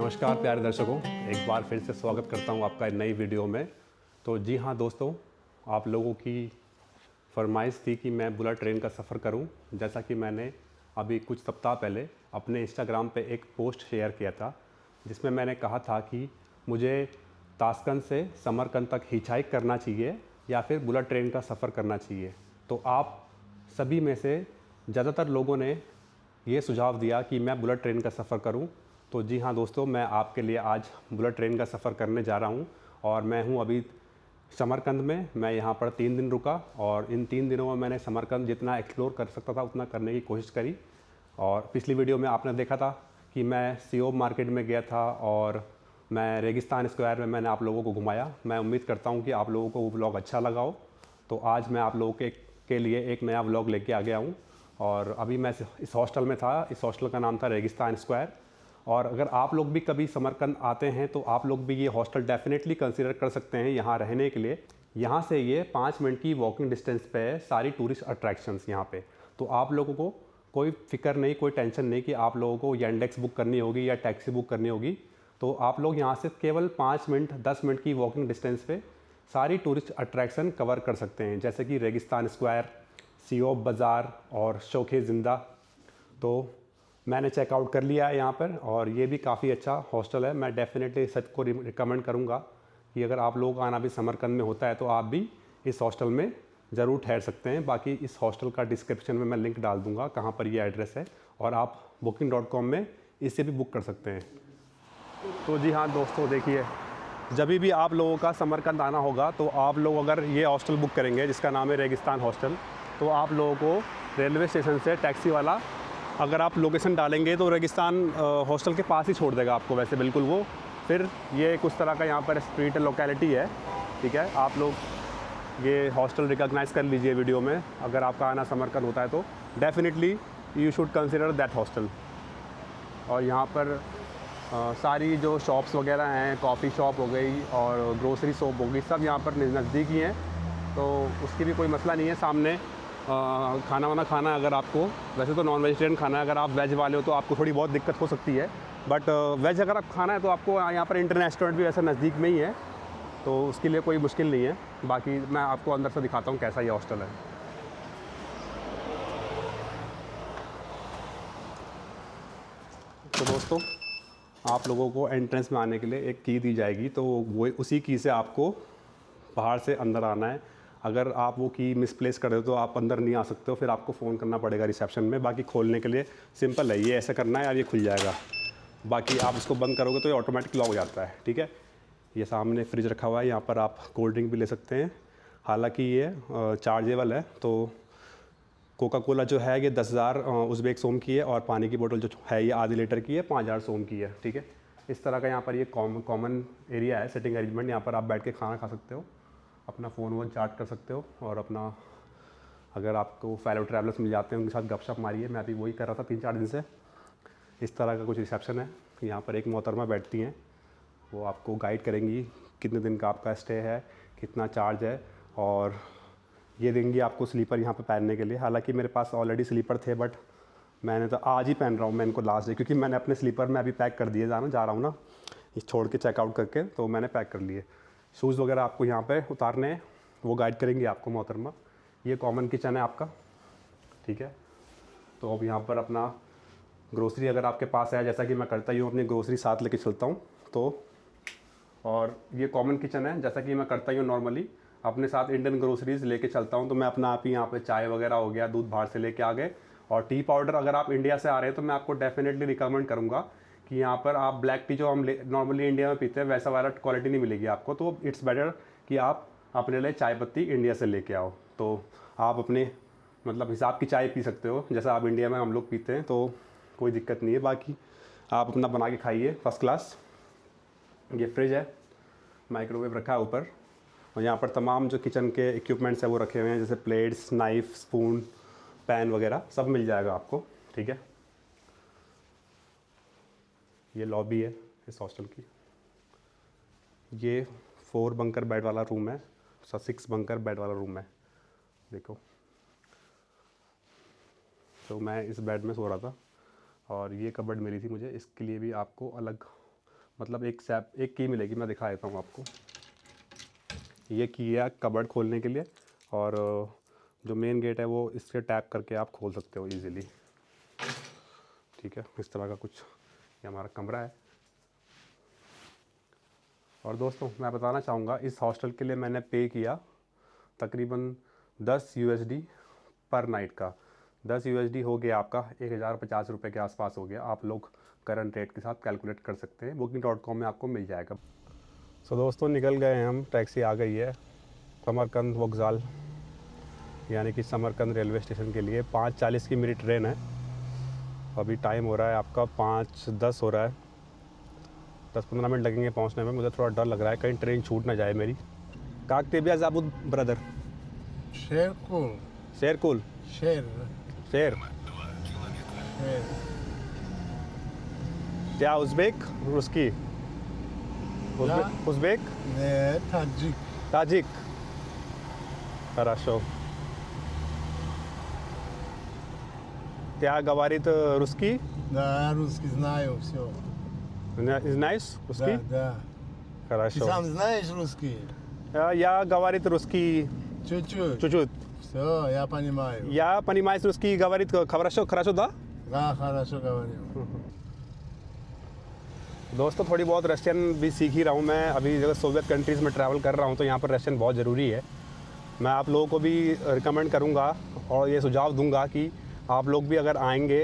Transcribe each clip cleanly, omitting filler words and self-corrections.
नमस्कार प्यारे दर्शकों, एक बार फिर से स्वागत करता हूं आपका नई वीडियो में। तो जी हाँ दोस्तों, आप लोगों की फरमाइश थी कि मैं बुलेट ट्रेन का सफ़र करूं। जैसा कि मैंने अभी कुछ सप्ताह पहले अपने इंस्टाग्राम पे एक पोस्ट शेयर किया था, जिसमें मैंने कहा था कि मुझे ताशकंद से समरकंद तक हिचहाइक करना चाहिए या फिर बुलेट ट्रेन का सफ़र करना चाहिए। तो आप सभी में से ज़्यादातर लोगों ने ये सुझाव दिया कि मैं बुलेट ट्रेन का सफ़र करूं। तो जी हाँ दोस्तों, मैं आपके लिए आज बुलेट ट्रेन का सफ़र करने जा रहा हूं और मैं हूं अभी समरकंद में। मैं यहां पर 3 दिन रुका और इन 3 दिनों में मैंने समरकंद जितना एक्सप्लोर कर सकता था उतना करने की कोशिश करी। और पिछली वीडियो में आपने देखा था कि मैं सियोब मार्केट में गया था और मैं रेगिस्तान स्क्वायर में मैंने आप लोगों को घुमाया। मैं उम्मीद करता हूँ कि आप लोगों को वो व्लॉग अच्छा लगा हो। तो आज मैं आप लोगों के लिए एक नया व्लॉग लेके आ गया हूँ। और अभी मैं इस हॉस्टल में था। इस हॉस्टल का नाम था रेगिस्तान स्क्वायर। और अगर आप लोग भी कभी समरकंद आते हैं तो आप लोग भी ये हॉस्टल डेफिनेटली कंसिडर कर सकते हैं यहाँ रहने के लिए। यहाँ से ये 5 मिनट की वॉकिंग डिस्टेंस पे है सारी टूरिस्ट अट्रैक्शंस यहाँ पे। तो आप लोगों को कोई फ़िक्र नहीं, कोई टेंशन नहीं कि आप लोगों को यांडेक्स बुक करनी होगी या टैक्सी बुक करनी होगी। तो आप लोग यहाँ से केवल 5 मिनट 10 मिनट की वॉकिंग डिस्टेंस पे सारी टूरिस्ट अट्रैक्शन कवर कर सकते हैं, जैसे कि रेगिस्तान स्क्वायर, सियोब बाज़ार और शौक़ ज़िंदा। तो मैंने चेकआउट कर लिया है यहाँ पर और ये भी काफ़ी अच्छा हॉस्टल है। मैं डेफिनेटली सबको रिकमेंड करूँगा कि अगर आप लोगों का आना भी समरकंद में होता है तो आप भी इस हॉस्टल में ज़रूर ठहर सकते हैं। बाकी इस हॉस्टल का डिस्क्रिप्शन में मैं लिंक डाल दूँगा कहाँ पर ये एड्रेस है और आप booking.com में इससे भी बुक कर सकते हैं। तो जी हाँ दोस्तों, देखिए, जब भी आप लोगों का समरकंद आना होगा तो आप लोग अगर ये हॉस्टल बुक करेंगे जिसका नाम है रेगिस्तान हॉस्टल, तो आप लोगों को रेलवे स्टेशन से टैक्सी वाला, अगर आप लोकेशन डालेंगे तो रेगिस्तान हॉस्टल के पास ही छोड़ देगा आपको, वैसे बिल्कुल वो। फिर ये कुछ तरह का यहाँ पर स्ट्रीट लोकेलिटी है, ठीक है। आप लोग ये हॉस्टल रिकॉग्नाइज़ कर लीजिए वीडियो में। अगर आपका आना समरकंद होता है तो definitely you should consider that hostel. और यहाँ पर सारी जो शॉप्स वगैरह हैं, कॉफ़ी शॉप हो गई और ग्रोसरी शॉप हो गई, सब यहाँ पर नज़दीक ही हैं। तो उसकी भी कोई मसला नहीं है। सामने खाना वाना खाना है अगर आपको, वैसे तो नॉन वेजिटेरियन खाना है, अगर आप वेज वाले हो तो आपको थोड़ी बहुत दिक्कत हो सकती है। बट वेज अगर आप खाना है तो आपको यहाँ पर इंटरनेशनल रेस्टोरेंट भी वैसे नज़दीक में ही है, तो उसके लिए कोई मुश्किल नहीं है। बाकी मैं आपको अंदर से दिखाता हूँ कैसा ये हॉस्टल है। तो दोस्तों, आप लोगों को एंट्रेंस में आने के लिए एक की दी जाएगी, तो वो उसी की से आपको बाहर से अंदर आना है। अगर आप वो की मिसप्लेस कर दो तो आप अंदर नहीं आ सकते हो, फिर आपको फ़ोन करना पड़ेगा रिसेप्शन में। बाकी खोलने के लिए सिंपल है, ये ऐसे करना है और ये खुल जाएगा। बाकी आप इसको बंद करोगे तो ये ऑटोमेटिक लॉक हो जाता है, ठीक है। ये सामने फ्रिज रखा हुआ है, यहाँ पर आप कोल्ड ड्रिंक भी ले सकते हैं। हालाँकि ये चार्जेबल है। तो कोका कोला जो है ये 10,000 उज़्बेक सोम की है और पानी की बोतल जो है ये आधी लीटर की है, 5,000 सोम की है, ठीक है। इस तरह का यहाँ पर ये कॉमन एरिया है, सिटिंग अरेंजमेंट। यहाँ पर आप बैठ के खाना खा सकते हो, अपना फ़ोन वोन चार्ज कर सकते हो और अपना, अगर आपको फेलो ट्रैवलर्स मिल जाते हैं उनके साथ गपशप मारिए। मैं अभी वही कर रहा था 3-4 दिन से। इस तरह का कुछ रिसेप्शन है। यहाँ पर एक मोहतरमा बैठती हैं, वो आपको गाइड करेंगी कितने दिन का आपका स्टे है, कितना चार्ज है, और ये देंगी आपको स्लीपर यहाँ पे पहनने के लिए। हालांकि मेरे पास ऑलरेडी स्लीपर थे, बट मैंने तो आज ही पहन रहा हूँ मैं इनको लास्ट डे, क्योंकि मैंने अपने स्लीपर में अभी पैक कर दिए जा रहा हूँ ना, इस छोड़ के चेकआउट करके, तो मैंने पैक कर लिए। शूज़ वगैरह आपको यहाँ पे उतारने हैं, वो गाइड करेंगी आपको मोहतरमा। ये कॉमन किचन है आपका, ठीक है। तो अब यहाँ पर अपना ग्रोसरी अगर आपके पास है, जैसा कि मैं करता ही हूँ, अपनी ग्रोसरी साथ लेके चलता हूँ। तो और ये कॉमन किचन है, जैसा कि मैं करता ही हूँ नॉर्मली, अपने साथ इंडियन ग्रोसरीज़ लेके चलता हूँ। तो मैं अपना आप ही यहाँ पे चाय वगैरह हो गया, दूध बाहर से लेके आ गए, और टी पाउडर अगर आप इंडिया से आ रहे हैं तो मैं आपको डेफिनेटली रिकमेंड करूँगा कि यहाँ पर आप ब्लैक टी जो हम नॉर्मली इंडिया में पीते हैं वैसा वाला क्वालिटी नहीं मिलेगी आपको। तो इट्स बेटर कि आप अपने लिए चाय पत्ती इंडिया से लेके आओ। तो आप अपने मतलब हिसाब की चाय पी सकते हो, जैसा आप इंडिया में हम लोग पीते हैं, तो कोई दिक्कत नहीं है। बाकी आप अपना बना के खाइए फर्स्ट क्लास। ये फ्रिज है, माइक्रोवेव रखा है ऊपर, और यहाँ पर तमाम जो किचन के इक्विपमेंट्स हैं वो रखे हुए हैं, जैसे प्लेट्स, नाइफ, स्पून, पैन वगैरह सब मिल जाएगा आपको, ठीक है। ये लॉबी है इस हॉस्टल की। ये 4 बंकर बेड वाला रूम है, 6 बंकर बेड वाला रूम है, देखो। तो मैं इस बेड में सो रहा था और ये कबर्ड मिली थी मुझे, इसके लिए भी आपको अलग मतलब एक की मिलेगी, मैं दिखा देता हूँ आपको। ये की है कबर्ड खोलने के लिए, और जो मेन गेट है वो इससे टैप करके आप खोल सकते हो इजीली। ठीक है, इस तरह का कुछ ये हमारा कमरा है। और दोस्तों मैं बताना चाहूँगा, इस हॉस्टल के लिए मैंने पे किया तकरीबन 10 USD पर नाइट का। 10 USD हो गया आपका 1050 रुपये के आसपास हो गया। आप लोग करंट रेट के साथ कैलकुलेट कर सकते हैं, booking.com में आपको मिल जाएगा। सो दोस्तों निकल गए हैं हम, टैक्सी आ गई है समरकंद वोकजाल, यानी कि समरकंद रेलवे स्टेशन के लिए। 5:40 की मेरी ट्रेन है। अभी टाइम हो रहा है आपका 5:10 हो रहा है। 10-15 मिनट लगेंगे पहुंचने में। मुझे थोड़ा डर लग रहा है कहीं ट्रेन छूट ना जाए मेरी। काकतेबिया ज़ाबुद ब्रदर शेरकुल शेरकुल शेर शेर शेर क्या उज़्बेक रुस्की उज़्बेक ne Tadjik ताजिक Хорошо. क्या говорит русский? да русский знаю все Is nice русский? да ты Хорошо. сам знаешь русский Я говорит русский чуть-чуть чуть-чуть. все я понимаю Я понимаю русский, говорит хорошо, хорошо, да? да хорошо говорю दोस्तों थोड़ी बहुत रशियन भी सीख ही रहा हूँ मैं। अभी जगह सोवियत कंट्रीज़ में ट्रैवल कर रहा हूँ तो यहाँ पर रशियन बहुत ज़रूरी है। मैं आप लोगों को भी रिकमेंड करूँगा और ये सुझाव दूँगा कि आप लोग भी अगर आएंगे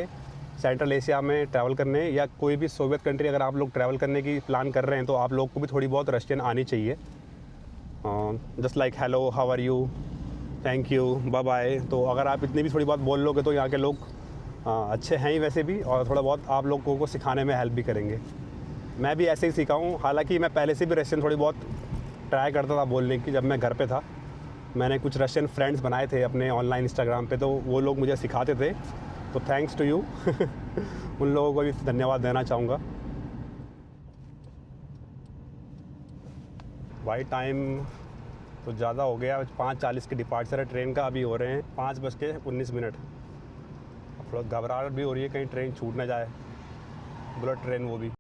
सेंट्रल एशिया में ट्रैवल करने, या कोई भी सोवियत कंट्री अगर आप लोग ट्रैवल करने की प्लान कर रहे हैं, तो आप लोग को भी थोड़ी बहुत रशियन आनी चाहिए। Just like hello, how are you, thank you, bye bye. तो अगर आप इतनी भी थोड़ी बहुत बोल लोगे तो यहाँ के लोग अच्छे हैं ही वैसे भी, और थोड़ा बहुत आप लोगों को सिखाने में हेल्प भी करेंगे। मैं भी ऐसे ही सीखा हूँ। हालांकि मैं पहले से भी रशियन थोड़ी बहुत ट्राई करता था बोलने की। जब मैं घर पे था मैंने कुछ रशियन फ्रेंड्स बनाए थे अपने ऑनलाइन इंस्टाग्राम पे, तो वो लोग मुझे सिखाते थे। तो थैंक्स टू यू उन लोगों को भी धन्यवाद देना चाहूँगा। भाई टाइम तो ज़्यादा हो गया, 5:40 की डिपार्चर है ट्रेन का। अभी हो रहे हैं 5:19। थोड़ा घबराहट भी हो रही है कहीं ट्रेन छूट ना जाए, बुलेट ट्रेन वो भी।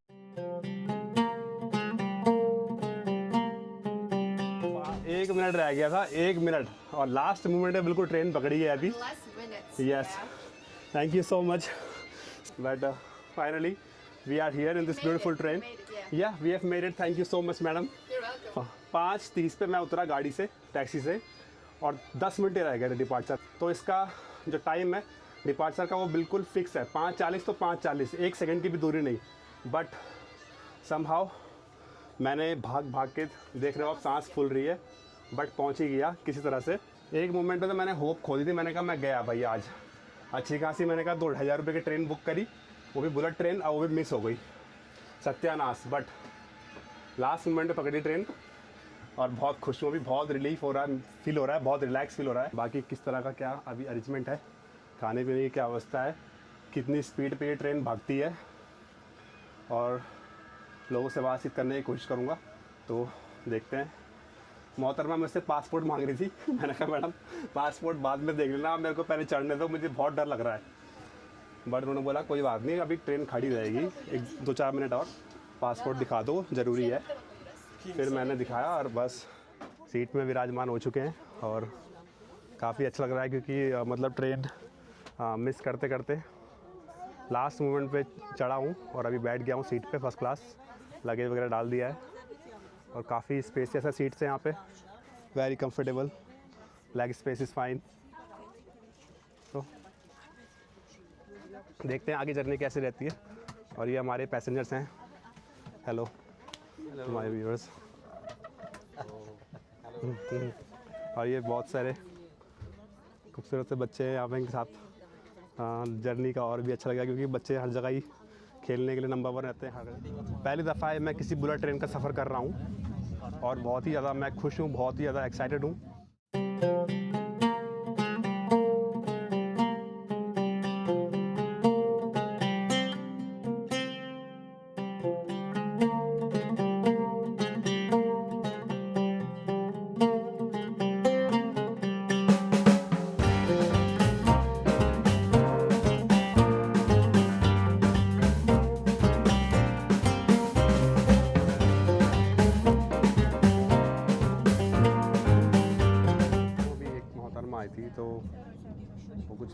1 मिनट रह गया था, 1 मिनट, और लास्ट मोमेंट में बिल्कुल ट्रेन पकड़ी है अभी। Less minutes. Yes, thank you so much. But finally we are here in this beautiful train. Yeah we have made it, thank you so much madam. You're welcome. 5:30 पे मैं उतरा गाड़ी से, टैक्सी से, और 10 मिनट ही रह गए थे डिपार्चर। तो इसका जो टाइम है डिपार्चर का वो बिल्कुल फिक्स है, 5:40 तो 5:40, 1 सेकंड की भी दूरी नहीं। बट समहाउ मैंने भाग भाग के, देख रहे हो आप सांस फूल रही है, बट पहुंच ही गया किसी तरह से। एक मोमेंट पे तो मैंने होप खो दी थी, मैंने कहा मैं गया भाई आज। अच्छी खासी मैंने कहा 2,500 रुपये की ट्रेन बुक करी, वो भी बुलेट ट्रेन, और वो भी मिस हो गई, सत्यानाश। बट लास्ट मोमेंट पे पकड़ी ट्रेन और बहुत खुश हूँ, अभी बहुत रिलीफ हो रहा है, फील हो रहा है, बहुत रिलैक्स फील हो रहा है। बाकी किस तरह का क्या अभी अरेंजमेंट है, खाने पीने की क्या अवस्था है, कितनी स्पीड पे ये ट्रेन भागती है, और लोगों से बातचीत करने की कोशिश करूँगा। तो देखते हैं। मोहतरमा मुझसे पासपोर्ट मांग रही थी मैंने कहा मैडम पासपोर्ट बाद में देख लेना, मेरे को पहले चढ़ने दो, मुझे बहुत डर लग रहा है। बट उन्होंने बोला कोई बात नहीं, अभी ट्रेन खड़ी रहेगी 1-2-4 मिनट और, पासपोर्ट दिखा दो, ज़रूरी है। फिर मैंने दिखाया और बस सीट में विराजमान हो चुके हैं, और काफ़ी अच्छा लग रहा है क्योंकि मतलब ट्रेन मिस करते करते लास्ट मोमेंट पे चढ़ा हूँ और अभी बैठ गया हूँ सीट पे, फर्स्ट क्लास, लगेज वगैरह डाल दिया है, और काफ़ी स्पेसियस है सीट्स हैं यहाँ पे, very comfortable, leg space is fine. तो देखते हैं आगे जर्नी कैसे रहती है। और ये हमारे पैसेंजर्स हैं, हेलो माय व्यूअर्स। और ये बहुत सारे खूबसूरत से बच्चे हैं यहाँ पे इनके साथ। जर्नी का और भी अच्छा लगा क्योंकि बच्चे हर जगह ही खेलने के लिए नंबर 1 रहते हैं। पहली दफ़ा है मैं किसी बुलेट ट्रेन का सफ़र कर रहा हूँ और बहुत ही ज़्यादा मैं खुश हूँ, बहुत ही ज़्यादा एक्साइटेड हूँ।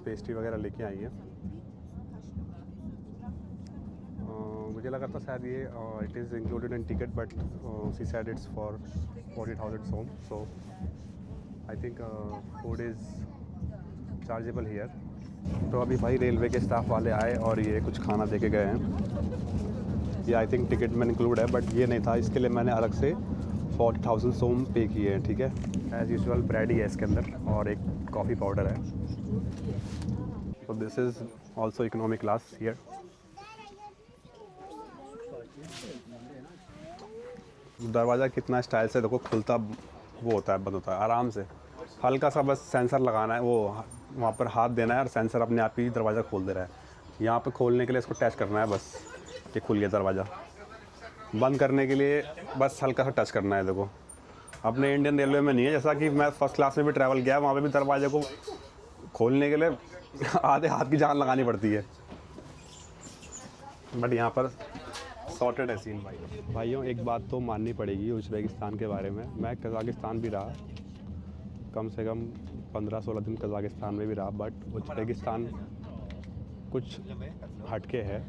पेस्ट्री वगैरह लेके आई हैं। मुझे लगा था शायद ये it is included in ticket, but she said it's for 40,000 som, so I think food is chargeable here. तो अभी भाई रेलवे के स्टाफ वाले आए और ये कुछ खाना दे के गए हैं। ये आई थिंक टिकट में इंक्लूड है, बट ये नहीं था, इसके लिए मैंने अलग से 40,000 सोम पे किए हैं। ठीक है, एज़ यूजुअल ब्रेड ही है इसके अंदर और एक कॉफ़ी पाउडर है। तो this is also economic class here. दरवाज़ा कितना स्टाइल से देखो खुलता वो होता है, बंद होता है आराम से। हल्का सा बस सेंसर लगाना है, वो वहाँ पर हाथ देना है और सेंसर अपने आप ही दरवाज़ा खोल दे रहा है। यहाँ पे खोलने के लिए इसको टच करना है, बस ये खुल गया दरवाज़ा। बंद करने के लिए बस हल्का सा टच करना है। देखो अपने इंडियन रेलवे में नहीं है, जैसा कि मैं फर्स्ट क्लास में भी ट्रैवल किया, वहाँ पे भी दरवाजे को खोलने के लिए आधे हाथ की जान लगानी पड़ती है, बट यहाँ पर सॉर्टेड है सीन। भाइयों एक बात तो माननी पड़ेगी उज़्बेकिस्तान के बारे में। मैं कज़ाकिस्तान भी रहा, कम से कम 15-16 दिन कज़ाकिस्तान में भी रहा, बट उज़्बेकिस्तान कुछ हटके है।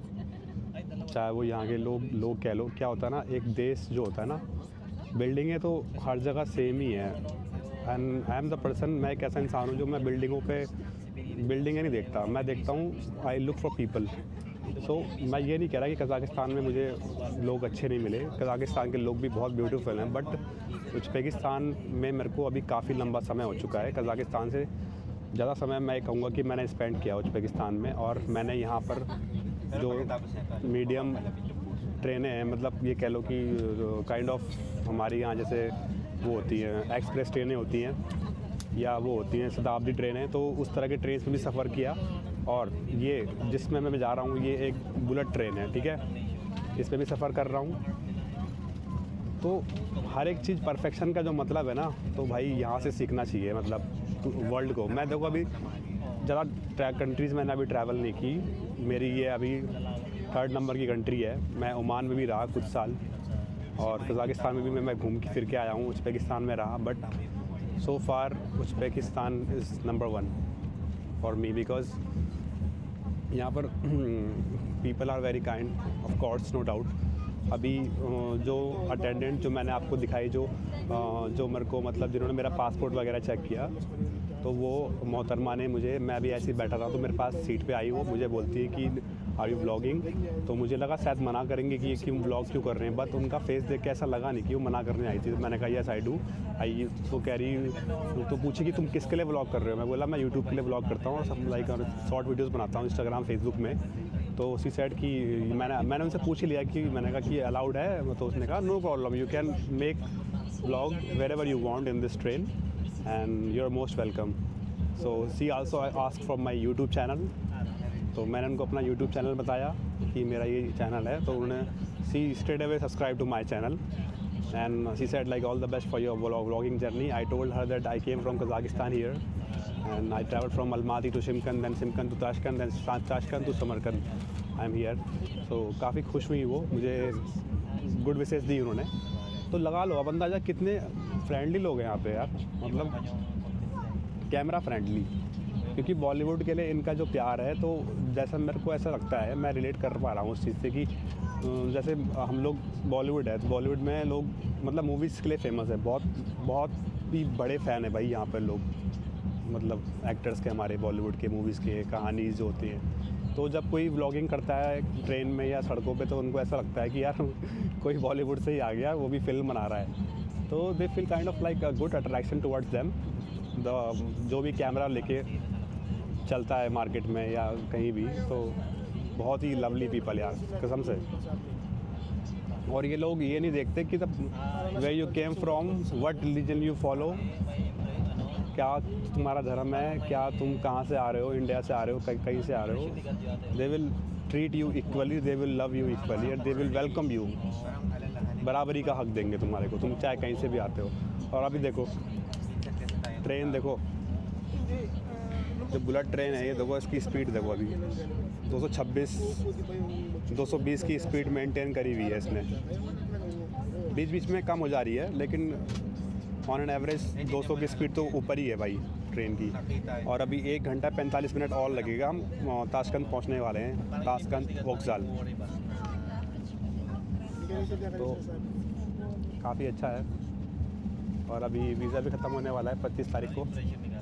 चाहे वो यहाँ के लोग कह लो, क्या होता है ना, एक देश जो होता है ना, बिल्डिंगें तो हर जगह सेम ही है। And I am the person, मैं एक ऐसा इंसान हूँ जो मैं बिल्डिंगें नहीं देखता, मैं देखता हूँ आई लुक फॉर पीपल। सो मैं ये नहीं कह रहा कि कज़ाकिस्तान में मुझे लोग अच्छे नहीं मिले, कज़ाकिस्तान के लोग भी बहुत ब्यूटीफुल हैं, बट उज़्बेकिस्तान में मेरे को अभी काफ़ी लंबा समय हो चुका है। कज़ाकिस्तान से ज़्यादा समय मैं कहूँगा कि मैंने स्पेंड किया उज़्बेकिस्तान में, और मैंने यहाँ पर जो मीडियम ट्रेनें हैं, मतलब ये कह लो कि काइंड ऑफ हमारी यहाँ जैसे वो होती हैं एक्सप्रेस ट्रेनें होती हैं, या वो होती हैं शताब्दी ट्रेनें, तो उस तरह के ट्रेन में भी सफ़र किया। और ये जिसमें मैं जा रहा हूँ ये एक बुलेट ट्रेन है, ठीक है, इस पर भी सफ़र कर रहा हूँ। तो हर एक चीज़ परफेक्शन का जो मतलब है ना, तो भाई यहाँ से सीखना चाहिए, मतलब वर्ल्ड को। मैं देखो अभी ज़्यादा कंट्रीज़ मैंने अभी ट्रैवल नहीं की, मेरी ये अभी 3rd नंबर की कंट्री है। मैं ओमान में भी रहा कुछ साल, और कज़ाकिस्तान में भी मैं घूम के फिर के आया हूँ, उज़्बेकिस्तान में रहा, but so far Uzbekistan is number 1 for me, because यहाँ पर people are very kind, of course, no doubt. अभी जो अटेंडेंट जो मैंने आपको दिखाई, जो मेरे को मतलब जिन्होंने मेरा पासपोर्ट वगैरह चेक किया, तो वो मोहतरमा ने मुझे, मैं अभी ऐसे ही बैठा था तो मेरे पास सीट पे आई, वो मुझे बोलती है कि आर यू व्लॉगिंग। तो मुझे लगा शायद मना करेंगे कि ये क्यों व्लॉग क्यों कर रहे हैं, बट उनका फेस देख के ऐसा लगा नहीं कि वो मना करने आई थी। तो मैंने कहा यस आई डू आई। तो कह रही, तो पूछी कि तुम किसके लिए व्लॉग कर रहे हो। मैं बोला मैं यूट्यूब के लिए व्लॉग करता हूँ, सब लाइक शॉर्ट वीडियोज़ बनाता हूँ इंस्टाग्राम फेसबुक में। तो उसी सेड कि मैंने उनसे पूछ ही लिया कि, मैंने कहा कि अलाउड है, तो उसने कहा no problem, you can make vlog wherever you want in this train and you are most welcome. So she also ask from my YouTube channel. तो मैंने उनको अपना यूट्यूब चैनल बताया कि मेरा ये चैनल है, तो उन्होंने she straight away subscribe to my channel and she said like all the best for your vlogging journey. I told her that I came from Kazakhstan here and I traveled from Almaty to Shymkent, then Shymkent to Tashkent, then Tashkent to Samarkand. I am here. So काफ़ी खुश हुई वो, मुझे good wishes दी उन्होंने। तो लगा लो अब अंदाज़ा कितने फ्रेंडली लोग हैं यहाँ पे यार, मतलब कैमरा फ्रेंडली। क्योंकि बॉलीवुड के लिए इनका जो प्यार है, तो जैसा मेरे को ऐसा लगता है, मैं रिलेट कर पा रहा हूँ उस चीज़ से कि जैसे हम लोग बॉलीवुड है, तो बॉलीवुड में लोग मतलब मूवीज़ के लिए फेमस है, बहुत ही बड़े फ़ैन है भाई यहाँ पर लोग, मतलब एक्टर्स के, हमारे बॉलीवुड के मूवीज़ के, कहानी जो होती हैं। तो जब कोई व्लॉगिंग करता है ट्रेन में या सड़कों पे, तो उनको ऐसा लगता है कि यार कोई बॉलीवुड से ही आ गया, वो भी फिल्म बना रहा है। तो they feel kind of like a good attraction towards them. जो भी कैमरा लेके चलता है मार्केट में या कहीं भी, तो बहुत ही लवली पीपल यार, कसम से। और ये लोग ये नहीं देखते कि the way you came from, what religion you follow, क्या तुम्हारा धर्म है, क्या तुम कहाँ से आ रहे हो, इंडिया से आ रहे हो, कहीं से आ रहे हो। They will treat you equally, they will love you equally and they will welcome you. बराबरी का हक देंगे तुम्हारे को, तुम चाहे कहीं से भी आते हो। और अभी देखो ट्रेन, देखो जो बुलेट ट्रेन है ये, देखो इसकी स्पीड देखो, अभी 220 की स्पीड मेंटेन करी हुई है इसने। बीच बीच में कम हो जा रही है, लेकिन ऑन एन एवरेज 200 की स्पीड तो ऊपर ही है भाई ट्रेन की। और अभी 1 घंटा 45 मिनट और लगेगा, हम ताशकंद पहुंचने वाले हैं, ताशकंद वोक्जाल। तो काफ़ी अच्छा है। और अभी वीज़ा भी ख़त्म होने वाला है 25 तारीख को।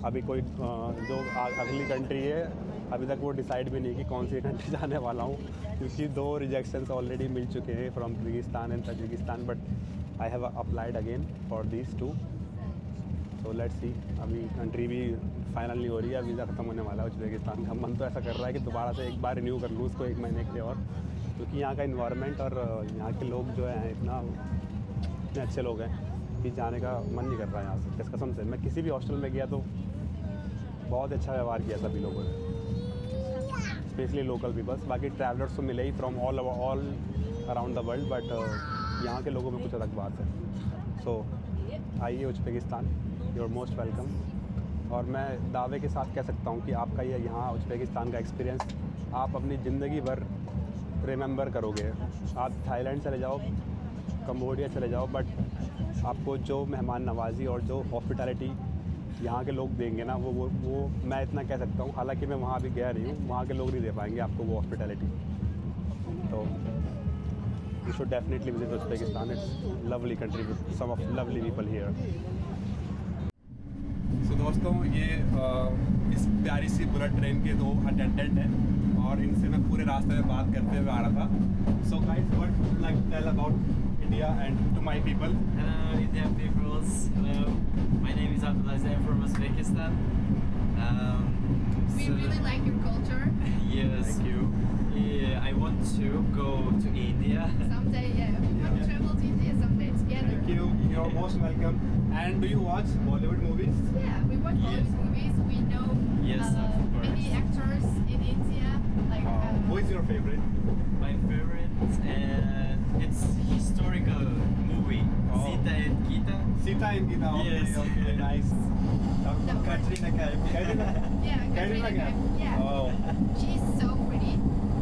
अभी कोई जो अगली कंट्री है अभी तक वो डिसाइड भी नहीं कि कौन सी कंट्री जाने वाला हूँ, क्योंकि 2 रिजेक्शंस ऑलरेडी मिल चुके हैं from Kyrgyzstan and Tajikistan, but I have applied again for these 2। तो लेट्स सी, अभी कंट्री भी फाइनल नहीं हो रही है, वीज़ा ख़त्म होने वाला है उज़्बेकिस्तान का। मन तो ऐसा कर रहा है कि दोबारा से एक बार रिन्यू कर लूँ उसको 1 महीने के लिए और, क्योंकि यहाँ का इन्वायरमेंट और यहाँ के लोग जो हैं इतने अच्छे लोग हैं कि जाने का मन नहीं कर रहा है यहाँ से, किस कसम से। मैं किसी भी हॉस्टल में गया तो बहुत अच्छा व्यवहार किया सभी लोगों ने, स्पेशली लोकल पीपल्स। बाकी ट्रैवलर्स तो मिले ही from all around the world, but यहाँ के लोगों में कुछ अलग बात है। सो आइए Uzbekistan, you are most welcome. और मैं दावे के साथ कह सकता हूँ कि आपका ये यहाँ उज़्बेकिस्तान का एक्सपीरियंस आप अपनी ज़िंदगी भर रिमेंबर करोगे। आप थाईलैंड चले जाओ, कंबोडिया चले जाओ, बट आपको जो मेहमान नवाजी और जो हॉस्पिटैलिटी यहाँ के लोग देंगे ना, वो मैं इतना कह सकता हूँ। हालांकि मैं वहाँ भी गया नहीं हूँ, वहाँ के लोग नहीं दे पाएंगे आपको वो हॉस्पिटैलिटी। तो you should definitely visit Uzbekistan, it's lovely country with some of lovely people here. So दोस्तों, ये इस प्यारी सी बुलेट ट्रेन के 2 अटेंडेंट हैं और इनसे मैं पूरे रास्ते में बात करते हुए आ रहा था। So guys, what would you like to tell about India and to my people? Hello Indian peoples, hello. My name is Abdulaziz, I'm from Uzbekistan. We really like your culture. Yes. Thank you. Yeah, I want to go to India. Someday, yeah, we want to travel to India someday together. Thank you. You're most welcome. And do you watch Bollywood movies? Yeah, we watch Yes. Bollywood movies. We know Yes, of course. many actors in India. Like, Who is your favorite? My favorite, it's historical movie. Oh. Sita and Gita. Sita and Geeta. Okay, Yes. okay, nice. Katrina Kaif. yeah, Katrina Kaif. Yeah, Oh. she's so pretty,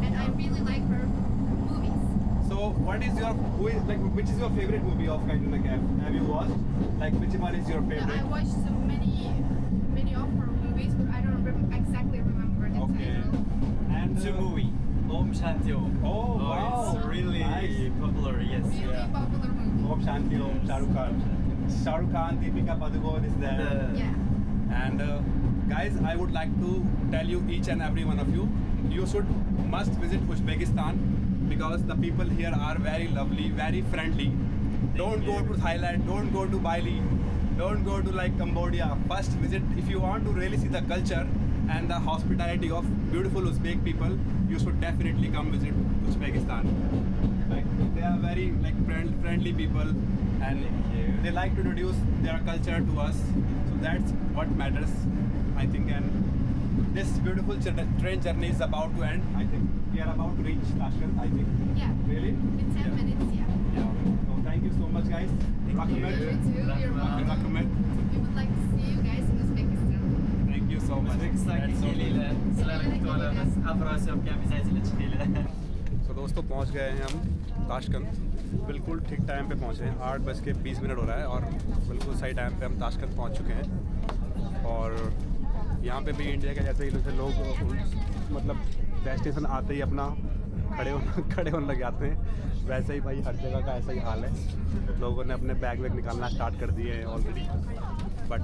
and I really like her movies. So, which is your favorite movie of Katrina Kaif? Have you watched? Like, which one is your I favorite? watched so many of her movies, but I don't exactly remember the Okay. title. And Two movie. Om Shanti Om. Oh, wow. It's really Nice. popular. Yes. Really Yeah. popular movie. Om Shanti Om, Shah Rukh Khan. Shah Rukh Khan, Deepika Padukone is there. Yeah. And guys, I would like to tell you, each and every one of you, you must visit Uzbekistan because the people here are very lovely, very friendly. Don't go to Thailand, don't go to Bali, don't go to like Cambodia. First visit, if you want to really see the culture and the hospitality of beautiful Uzbek people, you should definitely come visit Uzbekistan. Like, they are very like friendly people, and Thank you. they like to introduce their culture to us. So that's what matters, I think. And this beautiful train journey is about to end. I think we are about to reach Tashkent, I think. Yeah. Really? In 10 minutes, yeah. Yeah. So thank you so much, guys. You Rahmat. too. You're welcome. Rahmat. We would like to see you guys in Uzbekistan. Thank you so much. Uzbekistan That's so good. geliyle sizlarga kutib Afrosiyobga обязательно chiqinglar. तो दोस्तों, पहुंच गए हैं हम Tashkent. बिल्कुल ठीक time पे पहुंचे हैं, 8:20 हो रहा है और बिल्कुल सही टाइम पे हम ताशकंद पहुंच चुके हैं। और यहाँ पे भी इंडिया के जैसे ही लोग मतलब डेस्टिनेशन आते ही अपना खड़े होने लग जाते हैं। वैसे ही भाई हर जगह का ऐसा ही हाल है, लोगों ने अपने बैग वैग निकालना स्टार्ट कर दिए हैं already. But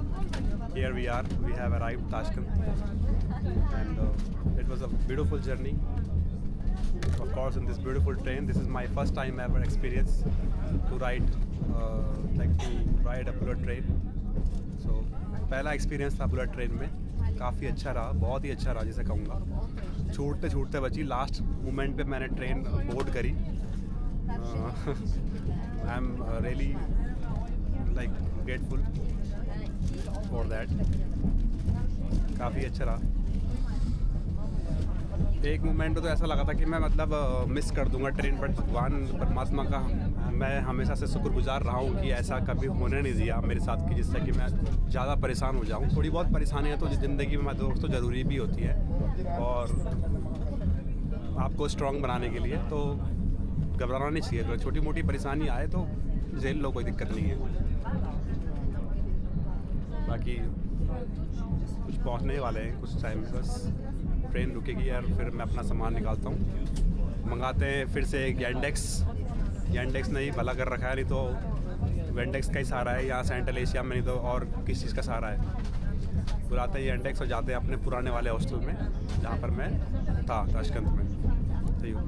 here we are, we have arrived Tashkent and it was a beautiful journey. Of course, in this beautiful train, this is my first time ever experience to ride a bullet train. So पहला experience था bullet train में, काफ़ी अच्छा रहा, बहुत ही अच्छा रहा जिसे कहूँगा। छूटते बची, लास्ट मोमेंट पे मैंने ट्रेन बोर्ड करी। I am really like grateful for that, काफ़ी अच्छा रहा। एक मोमेंट तो ऐसा लगा था कि मैं मतलब मिस कर दूंगा ट्रेन, बट भगवान परमात्मा का मैं हमेशा से शुक्रगुजार रहा हूँ कि ऐसा कभी होने नहीं दिया मेरे साथ कि जिससे कि मैं ज़्यादा परेशान हो जाऊँ। थोड़ी बहुत परेशानियाँ तो ज़िंदगी में दोस्तों ज़रूरी भी होती है और आपको स्ट्रॉन्ग बनाने के लिए, तो घबराना नहीं चाहिए। अगर छोटी मोटी परेशानी आए तो झेल लो, कोई दिक्कत नहीं है। बाकी पहुंचने ही वाले हैं कुछ टाइम में, बस ट्रेन रुकेगी और फिर मैं अपना सामान निकालता हूँ। मंगाते हैं फिर से एक यैंडेक्स ने ही भला कर रखा है, नहीं तो वेंडेक्स का ही सहारा है यहाँ सेंट्रल एशिया में, नहीं तो और किस चीज़ का सहारा है। बुलाते हैं यैंडेक्स और जाते हैं अपने पुराने वाले हॉस्टल में जहाँ पर मैं था ताशकंद में। सही हो,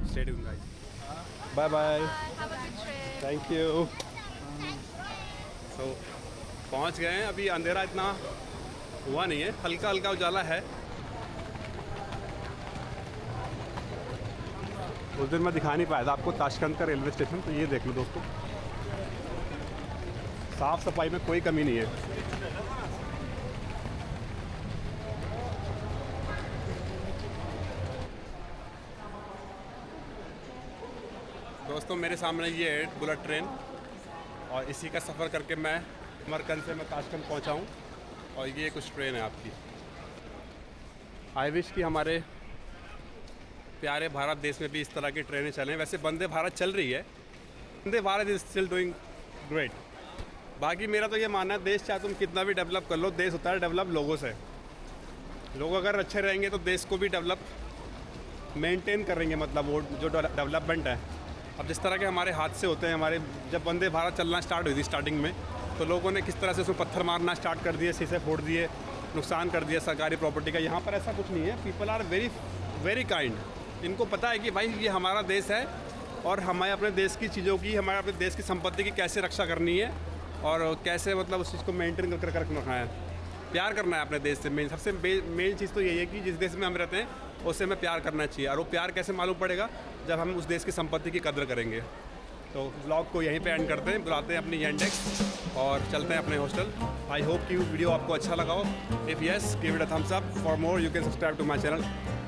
stay tuned guys, bye bye, Have a good trip. Thank you. तो पहुँच गए हैं, अभी अंधेरा इतना हुआ नहीं है, हल्का हल्का उजाला है। उस दिन मैं दिखा नहीं पाया था आपको ताशकंद का रेलवे स्टेशन, तो ये देख लो दोस्तों, साफ़ सफाई में कोई कमी नहीं है। दोस्तों मेरे सामने ये है बुलेट ट्रेन, और इसी का सफ़र करके मैं मरकन से मैं ताशकंद पहुंचा हूँ, और ये कुछ ट्रेन है आपकी। आई विश कि हमारे प्यारे भारत देश में भी इस तरह की ट्रेनें चलें। वैसे वंदे भारत चल रही है, Vande Bharat is still doing great. बाकी मेरा तो ये मानना है, देश चाहे तुम कितना भी डेवलप कर लो, देश होता है डेवलप लोगों से। लोग अगर अच्छे रहेंगे तो देश को भी डेवलप मेंटेन करेंगे, मतलब वो जो डेवलपमेंट है। अब जिस तरह के हमारे हादसे होते हैं, हमारे जब वंदे भारत चलना स्टार्ट हुई थी स्टार्टिंग में, तो लोगों ने किस तरह से उसमें पत्थर मारना स्टार्ट कर दिए, शीशे फोड़ दिए, नुकसान कर दिया सरकारी प्रॉपर्टी का। यहाँ पर ऐसा कुछ नहीं है, people are very very kind. इनको पता है कि भाई ये हमारा देश है और हमें अपने देश की चीज़ों की, हमारे अपने देश की संपत्ति की कैसे रक्षा करनी है और कैसे मतलब उस चीज़ को मेंटेन कर रखना है, प्यार करना है अपने देश से। मेन सबसे मेन चीज़ तो यही है कि जिस देश में हम रहते हैं उससे हमें प्यार करना चाहिए, और वो प्यार कैसे मालूम पड़ेगा, जब हम उस देश की संपत्ति की कदर करेंगे। तो व्लॉग को यहीं पे एंड करते हैं, बुलाते हैं अपनी यैंडेक्स और चलते हैं अपने हॉस्टल। आई होप कि वीडियो आपको अच्छा लगा हो। If yes, give it a thumbs up. For more you can subscribe to my channel.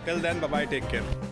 Till then, bye bye, take care.